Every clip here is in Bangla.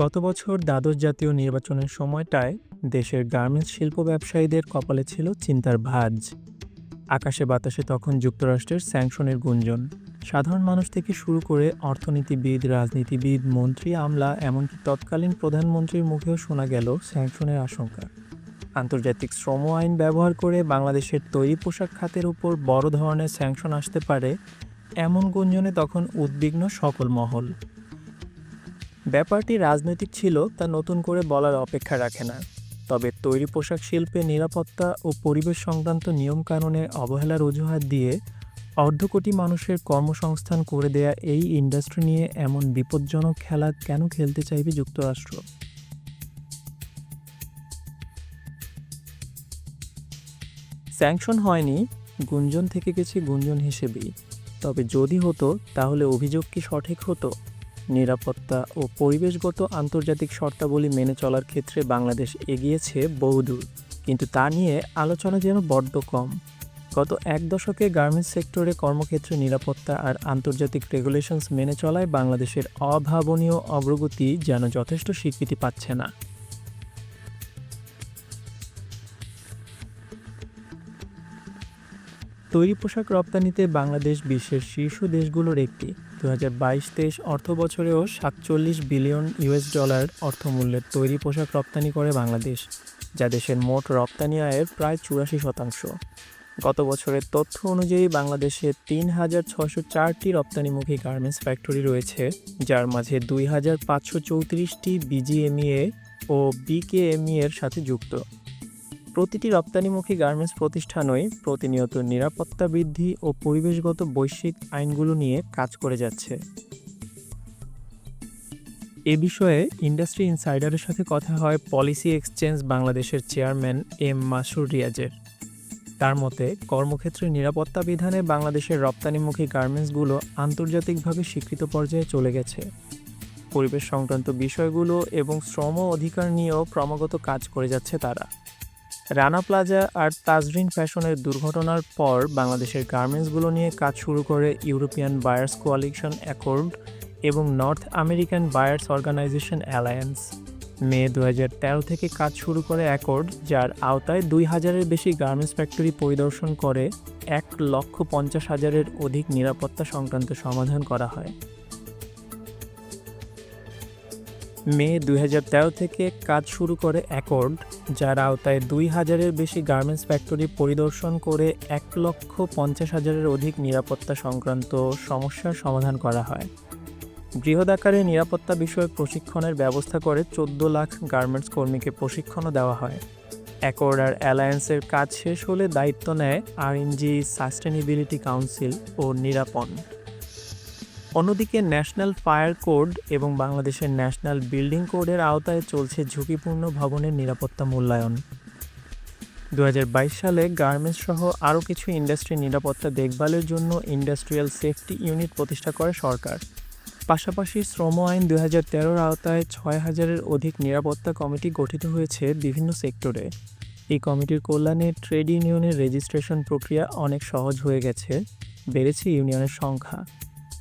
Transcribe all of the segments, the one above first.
গত বছর দ্বাদশ জাতীয় নির্বাচনের সময়টায় দেশের গার্মেন্টস শিল্প ব্যবসায়ীদের কপালে ছিল চিন্তার ভাঁজ। আকাশে বাতাসে তখন যুক্তরাষ্ট্রের স্যাংশনের গুঞ্জন। সাধারণ মানুষ থেকে শুরু করে অর্থনীতিবিদ, রাজনীতিবিদ, মন্ত্রী, আমলা, এমনকি তৎকালীন প্রধানমন্ত্রীর মুখেও শোনা গেল স্যাংশনের আশঙ্কা। আন্তর্জাতিক শ্রম আইন ব্যবহার করে বাংলাদেশের তৈরি পোশাক খাতের উপর বড় ধরনের স্যাংশন আসতে পারে, এমন গুঞ্জনে তখন উদ্বিগ্ন সকল মহল। ব্যাপারটি রাজনৈতিক ছিল তা নতুন করে বলার অপেক্ষা রাখে না। তবে তৈরি পোশাক শিল্পে নিরাপত্তা ও পরিবেশ সংক্রান্ত নিয়মকানুনের অবহেলার অজুহাত দিয়ে অর্ধকোটি মানুষের কর্মসংস্থান করে দেয়া এই ইন্ডাস্ট্রি নিয়ে এমন বিপজ্জনক খেলা কেন খেলতে চাইবে যুক্তরাষ্ট্র? স্যাংশন হয়নি, গুঞ্জন থেকে গেছে গুঞ্জন হিসেবেই। তবে যদি হতো তাহলে অভিযোগ কি সঠিক হতো? নিরাপত্তা ও পরিবেশগত আন্তর্জাতিক শর্তাবলী মেনে চলার ক্ষেত্রে বাংলাদেশ এগিয়েছে বহুদূর, কিন্তু তা নিয়ে আলোচনা যেন বড্ড কম। গত এক দশকে গার্মেন্টস সেক্টরে কর্মক্ষেত্রে নিরাপত্তা আর আন্তর্জাতিক রেগুলেশনস মেনে চলায় বাংলাদেশের অভাবনীয় অগ্রগতি যেন যথেষ্ট স্বীকৃতি পাচ্ছে না। তৈরি পোশাক রপ্তানিতে বাংলাদেশ বিশ্বের শীর্ষ দেশগুলোর একটি। 2022-23 অর্থবছরেও $47 বিলিয়ন অর্থমূল্যের তৈরি পোশাক রপ্তানি করে বাংলাদেশ, যা দেশের মোট রপ্তানি আয়ের প্রায় 84%। গত বছরের তথ্য অনুযায়ী বাংলাদেশে 3,604টি রপ্তানিমুখী গার্মেন্টস ফ্যাক্টরি রয়েছে, যার মাঝে 2,534টি বিজিএমইএ ও বিকেএমই এর সাথে যুক্ত। প্রতিটি রপ্তানিমুখী গার্মেন্টস প্রতিষ্ঠানই প্রতিনিয়ত নিরাপত্তা বৃদ্ধি ও পরিবেশগত বৈশ্বিক আইনগুলো নিয়ে কাজ করে যাচ্ছে। এ বিষয়ে ইন্ডাস্ট্রি ইনসাইডারের সাথে কথা হয় পলিসি এক্সচেঞ্জ বাংলাদেশের চেয়ারম্যান এম মাসুর রিয়াজের। তার মতে, কর্মক্ষেত্রে নিরাপত্তা বিধানে বাংলাদেশের রপ্তানিমুখী গার্মেন্টসগুলো আন্তর্জাতিকভাবে স্বীকৃত পর্যায়ে চলে গেছে। পরিবেশ সংক্রান্ত বিষয়গুলো এবং শ্রম অধিকার নিয়েও ক্রমাগত কাজ করে যাচ্ছে তারা। রানা প্লাজা আর তাজরিন ফ্যাশনের দুর্ঘটনার পর বাংলাদেশের গার্মেন্টসগুলো নিয়ে কাজ শুরু করে ইউরোপিয়ান বায়ার্স কোয়ালিশন অ্যাকর্ড এবং North American buyers organization alliance. May 2013 থেকে কাজ শুরু করে অ্যাকর্ড, যার আওতায় 2,000-এর বেশি গার্মেন্টস ফ্যাক্টরি পরিদর্শন করে 1,50,000-এর অধিক নিরাপত্তা সংক্রান্ত সমাধান করা হয়। মে 2013 থেকে কাজ শুরু করে অ্যাকর্ড, যার আওতায় 2,000-এর বেশি গার্মেন্টস ফ্যাক্টরি পরিদর্শন করে 1,50,000-এর অধিক নিরাপত্তা সংক্রান্ত সমস্যার সমাধান করা হয়। বৃহদাকারে নিরাপত্তা বিষয়ক প্রশিক্ষণের ব্যবস্থা করে 14 লাখ গার্মেন্টস কর্মীকে প্রশিক্ষণও দেওয়া হয়। অ্যাকর্ড আর অ্যালায়েন্সের কাজ শেষ হলে দায়িত্ব নেয় আরএনজি, সাস্টেনেবিলিটি কাউন্সিল ও নিরাপন। অন্যদিকে ন্যাশনাল ফায়ার কোড এবং বাংলাদেশের ন্যাশনাল বিল্ডিং কোডের আওতায় চলছে ঝুঁকিপূর্ণ ভবনের নিরাপত্তা মূল্যায়ন। 2022 সালে গার্মেন্টস সহ আরও কিছু ইন্ডাস্ট্রি নিরাপত্তা দেখভালের জন্য ইন্ডাস্ট্রিয়াল সেফটি ইউনিট প্রতিষ্ঠা করে সরকার। পাশাপাশি শ্রম আইন 2013-এর আওতায় 6,000-এর অধিক নিরাপত্তা কমিটি গঠিত হয়েছে বিভিন্ন সেক্টরে। এই কমিটির কল্যাণে ট্রেড ইউনিয়নের রেজিস্ট্রেশন প্রক্রিয়া অনেক সহজ হয়ে গেছে, বেড়েছে ইউনিয়নের সংখ্যা।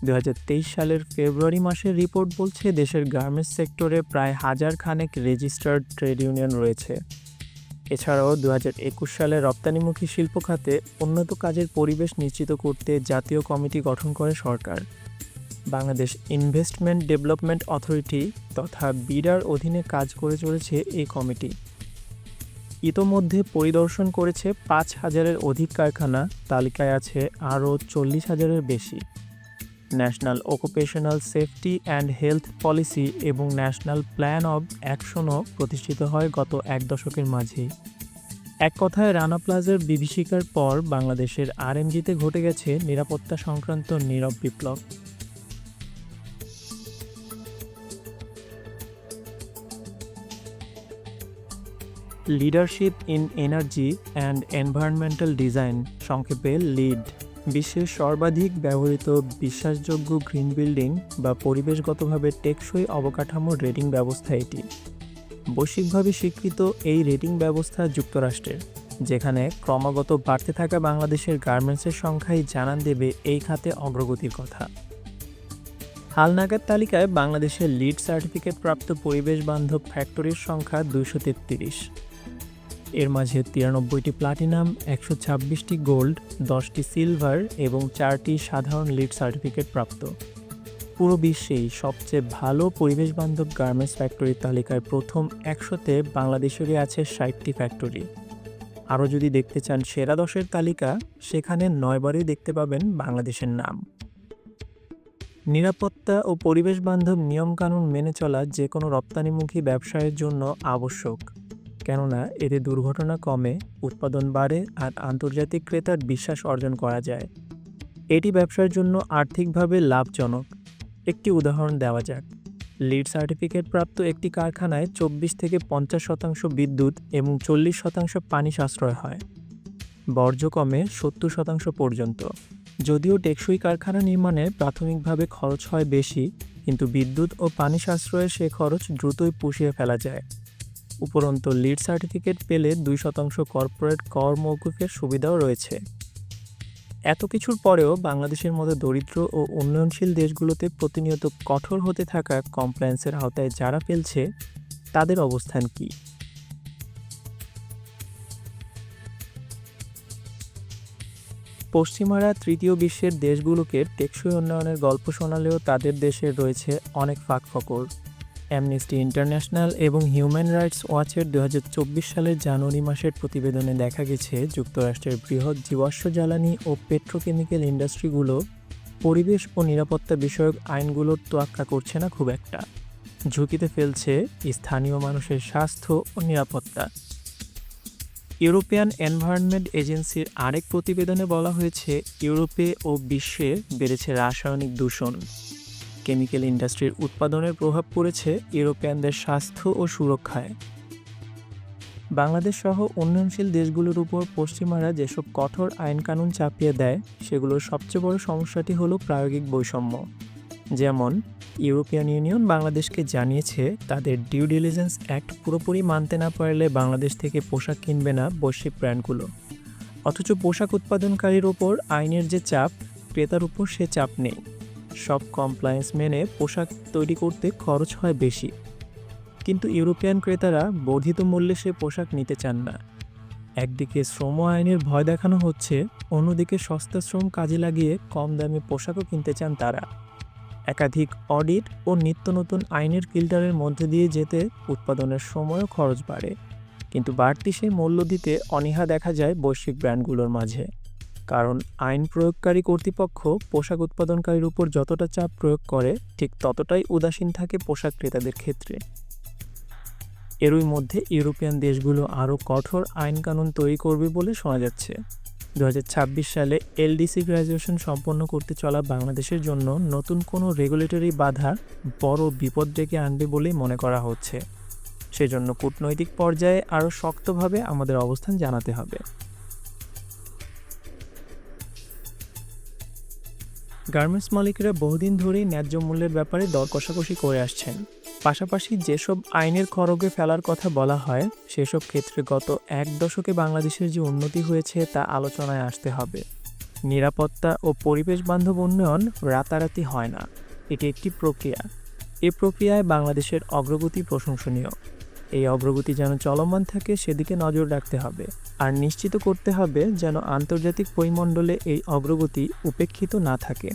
2023 সালের ফেব্রুয়ারি মাসের রিপোর্ট বলছে দেশের গার্মেন্টস সেক্টরে প্রায় 1,000 খানেক রেজিস্টার্ড ট্রেড ইউনিয়ন রয়েছে। এছাড়াও 2021 সালে রপ্তানিমুখী শিল্প খাতে উন্নত কাজের পরিবেশ নিশ্চিত করতে জাতীয় কমিটি গঠন করে সরকার। বাংলাদেশ ইনভেস্টমেন্ট ডেভেলপমেন্ট অথরিটি তথা বিডার অধীনে কাজ করে চলেছে এই কমিটি। ইতোমধ্যে পরিদর্শন করেছে 5,000-এর অধিক কারখানা, তালিকায় আছে আরও 40,000-এর বেশি। National occupational safety and health policy এবং ন্যাশনাল প্ল্যান অব অ্যাকশনও প্রতিষ্ঠিত হয় গত এক দশকের মাঝেই। এক কথায় রানা প্লাজার বিভীষিকার পর বাংলাদেশের আরএমজিতে ঘটে গেছে নিরাপত্তা সংক্রান্ত নীরব বিপ্লব। Leadership in energy and environmental design, সংক্ষেপে লিড, বিশ্বের সর্বাধিক ব্যবহৃত বিশ্বাসযোগ্য গ্রিন বিল্ডিং বা পরিবেশগতভাবে টেকসই অবকাঠামোর রেটিং ব্যবস্থা এটি। বৈশ্বিকভাবে স্বীকৃত এই রেটিং ব্যবস্থা যুক্তরাষ্ট্রের, যেখানে ক্রমাগত বাড়তে থাকা বাংলাদেশের গার্মেন্টসের সংখ্যাই জানান দেবে এই খাতে অগ্রগতির কথা। হালনাগাদ তালিকায় বাংলাদেশের লিড সার্টিফিকেট প্রাপ্ত পরিবেশ বান্ধব ফ্যাক্টরির সংখ্যা 233। এর মাঝে 93টি প্লাটিনাম, 126টি গোল্ড, 10টি সিলভার এবং 4টি সাধারণ লিড সার্টিফিকেট প্রাপ্ত। পুরো বিশ্বেই সবচেয়ে ভালো পরিবেশ বান্ধব গার্মেন্টস ফ্যাক্টরির তালিকায় প্রথম 100তে বাংলাদেশেরই আছে 60টি ফ্যাক্টরি। আরও যদি দেখতে চান সেরা 10-এর তালিকা, সেখানে 9বারই দেখতে পাবেন বাংলাদেশের নাম। নিরাপত্তা ও পরিবেশ বান্ধব নিয়মকানুন মেনে চলা যে কোনো রপ্তানিমুখী ব্যবসায়ের জন্য আবশ্যক, কেননা এতে দুর্ঘটনা কমে, উৎপাদন বাড়ে আর আন্তর্জাতিক ক্রেতার বিশ্বাস অর্জন করা যায়। এটি ব্যবসার জন্য আর্থিকভাবে লাভজনক। একটি উদাহরণ দেওয়া যাক। লিড সার্টিফিকেট প্রাপ্ত একটি কারখানায় 24 থেকে 50% বিদ্যুৎ এবং 40% পানি সাশ্রয় হয়। বর্জ্য কমে 70% পর্যন্ত। যদিও টেকসই কারখানা নির্মাণে প্রাথমিকভাবে খরচ হয় বেশি, কিন্তু বিদ্যুৎ ও পানি সাশ্রয়ে সে খরচ দ্রুতই পুষিয়ে ফেলা যায়। উপরন্তু লিড সার্টিফিকেট পেলে 2% কর্পোরেট কর মওকুফের সুবিধাও রয়েছে। এত কিছুর পরেও বাংলাদেশের মতো দরিদ্র ও উন্নয়নশীল দেশগুলোতে প্রতিনিয়ত কঠোর হতে থাকা কমপ্লায়েন্সের আওতায় যারা ফেলছে, তাদের অবস্থান কী? পশ্চিমারা তৃতীয় বিশ্বের দেশগুলোকে টেকসই উন্নয়নের গল্প শোনালেও তাদের দেশের রয়েছে অনেক ফাঁকফোকর। অ্যামনেস্টি ইন্টারন্যাশনাল এবং হিউম্যান রাইটস ওয়াচের 2024 সালের জানুয়ারি মাসের প্রতিবেদনে দেখা গেছে, যুক্তরাষ্ট্রের বৃহৎ জীবাশ্ম জ্বালানি ও পেট্রোকেমিক্যাল ইন্ডাস্ট্রিগুলো পরিবেশ ও নিরাপত্তা বিষয়ক আইনগুলোর তোয়াক্কা করছে না খুব একটা। ঝুঁকিতে ফেলছে স্থানীয় মানুষের স্বাস্থ্য ও নিরাপত্তা। ইউরোপিয়ান এনভায়রনমেন্ট এজেন্সির আরেক প্রতিবেদনে বলা হয়েছে, ইউরোপে ও বিশ্বে বেড়েছে রাসায়নিক দূষণ। কেমিক্যাল ইন্ডাস্ট্রির উৎপাদনের প্রভাব পড়েছে ইউরোপিয়ানদের স্বাস্থ্য ও সুরক্ষায়। বাংলাদেশ সহ উন্নয়নশীল দেশগুলোর উপর পশ্চিমারা যেসব কঠোর আইনকানুন চাপিয়ে দেয়, সেগুলোর সবচেয়ে বড় সমস্যাটি হলো প্রায়োগিক বৈষম্য। যেমন, ইউরোপিয়ান ইউনিয়ন বাংলাদেশকে জানিয়েছে তাদের ডিউ ডিলিজেন্স অ্যাক্ট পুরোপুরি মানতে না পারলে বাংলাদেশ থেকে পোশাক কিনবে না বৈশ্বিক ব্র্যান্ডগুলো। অথচ পোশাক উৎপাদনকারীর ওপর আইনের যে চাপ, ক্রেতার উপর সে চাপ নেই। সব কমপ্লায়েন্স মেনে পোশাক তৈরি করতে খরচ হয় বেশি, কিন্তু ইউরোপিয়ান ক্রেতারা বর্ধিত মূল্যে সে পোশাক নিতে চান না। একদিকে শ্রম আইনের ভয় দেখানো হচ্ছে, অন্যদিকে সস্তা শ্রম কাজে লাগিয়ে কম দামে পোশাকও কিনতে চান তারা। একাধিক অডিট ও নিত্য নতুন আইনের ফিল্টারের মধ্যে দিয়ে যেতে উৎপাদনের সময়ও খরচ বাড়ে, কিন্তু বাড়তি সেই মূল্য দিতে অনীহা দেখা যায় বৈশ্বিক ব্র্যান্ডগুলোর মাঝে। কারণ আইন প্রয়োগকারী কর্তৃপক্ষ পোশাক উৎপাদনকারীর উপর যতটা চাপ প্রয়োগ করে, ঠিক ততটাই উদাসীন থাকে পোশাক ক্রেতাদের ক্ষেত্রে। এরই মধ্যে ইউরোপিয়ান দেশগুলো আরও কঠোর আইনকানুন তৈরি করবে বলে শোনা যাচ্ছে। 2026 সালে এলডিসি গ্র্যাজুয়েশন সম্পন্ন করতে চলা বাংলাদেশের জন্য নতুন কোনো রেগুলেটরি বাধা বড় বিপদ ডেকে আনবে বলেই মনে করা হচ্ছে। সেজন্য কূটনৈতিক পর্যায়ে আরও শক্তভাবে আমাদের অবস্থান জানাতে হবে। গার্মেন্টস মালিকরা বহুদিন ধরেই ন্যায্য মূল্যের ব্যাপারে দর কষাকষি করে আসছেন। পাশাপাশি যেসব আইনের খড়গে ফেলার কথা বলা হয়, সেসব ক্ষেত্রে গত 1 দশকে বাংলাদেশের যে উন্নতি হয়েছে তা আলোচনায় আসতে হবে। নিরাপত্তা ও পরিবেশ বান্ধব উন্নয়ন রাতারাতি হয় না, এটি একটি প্রক্রিয়া। এই প্রক্রিয়ায় বাংলাদেশের অগ্রগতি প্রশংসনীয়। এই অগ্রগতি যেন চলমান থাকে সেদিকে নজর রাখতে হবে, আর নিশ্চিত করতে হবে যেন আন্তর্জাতিক পরিমণ্ডলে এই অগ্রগতি উপেক্ষিত না থাকে।